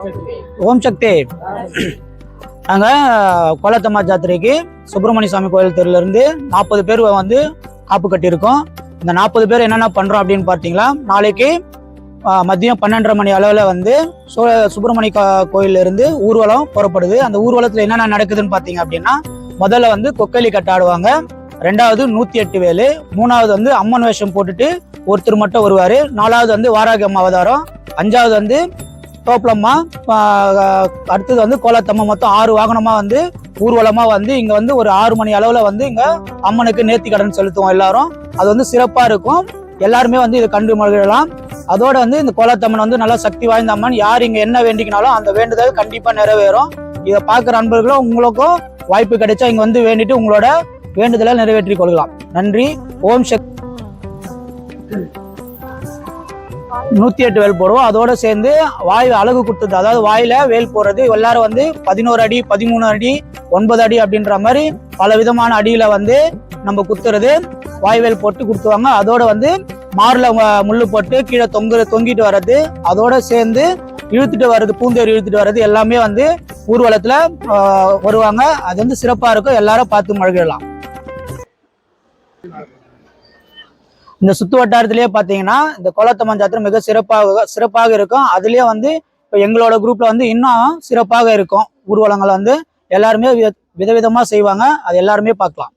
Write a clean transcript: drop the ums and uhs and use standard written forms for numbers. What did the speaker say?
ஓம் சக்தி. நாங்கள் கோலத்தம்மா ஜாத்திரைக்கு சுப்பிரமணிய சாமி கோயில் தெருலேருந்து 40 பேர் வந்து காப்பு கட்டியிருக்கோம். இந்த 40 பேர் என்னென்ன பண்ணுறோம் அப்படின்னு பார்த்தீங்களா, நாளைக்கு மதியம் 12:30 மணி அளவில் வந்து சுப்பிரமணிய கோயிலிருந்து ஊர்வலம் புறப்படுது. அந்த ஊர்வலத்தில் என்னென்ன நடக்குதுன்னு பார்த்தீங்க அப்படின்னா, முதல்ல வந்து கொக்கலி கட்டாடுவாங்க, 2வது 108 வேலு, 3வது வந்து அம்மன் வேஷம் போட்டுட்டு ஒருத்தர் மட்டும் வருவார், 4வது வந்து வாராகி அம்மா அவதாரம், 5வது வந்து தோப்பலம்மா, அடுத்தது வந்து கோலத்தம்மா. மொத்தம் 6 வாகனமா வந்து ஊர்வலமா வந்து இங்க வந்து ஒரு 6 மணி அளவுல வந்து இங்க அம்மனுக்கு நேர்த்தி கடன் செலுத்துவோம் எல்லாரும். அது வந்து சிறப்பா இருக்கும், எல்லாருமே வந்து இதை கண்டு மகிழலாம். அதோட வந்து இந்த கோலத்தம்மன் வந்து நல்லா சக்தி வாய்ந்த அம்மன். யார் இங்க என்ன வேண்டிக்கினாலும் அந்த வேண்டுதல் கண்டிப்பா நிறைவேறும். இதை பார்க்குற அன்பர்களும் உங்களுக்கும் வாய்ப்பு கிடைச்சா இங்க வந்து வேண்டிட்டு உங்களோட வேண்டுதலை நிறைவேற்றி கொள்ளலாம். நன்றி. ஓம் சக்தி. 108 வேல் போடுவோம். அதோட சேர்ந்து வாய் அழகு குத்துது, அதாவது வாயில வேல் போடுறது. எல்லாரும் வந்து 11 அடி, 13 அடி, 9 அடி அப்படின்ற மாதிரி பல விதமான அடியில வந்து நம்ம குத்துறது, வாய்வேல் போட்டு குத்துவாங்க. அதோட வந்து மார்ல முள்ளு போட்டு கீழே தொங்கிட்டு வர்றது, அதோட சேர்ந்து இழுத்துட்டு வர்றது, பூந்தேர் இழுத்துட்டு வர்றது எல்லாமே வந்து ஊர்வலத்துல வருவாங்க. அது வந்து சிறப்பா இருக்கும், எல்லாரும் பார்த்து மகிழலாம். இந்த சுத்து வட்டாரத்திலேயே பார்த்தீங்கன்னா இந்த கோலத்தம்மன் ஜாத்திரை மிக சிறப்பாக இருக்கும். அதுலயே வந்து இப்போ எங்களோட குரூப்ல வந்து இன்னும் சிறப்பாக இருக்கும். ஊர்வலங்கள் வந்து எல்லாருமே விதவிதமா செய்வாங்க, அது எல்லாருமே பார்க்கலாம்.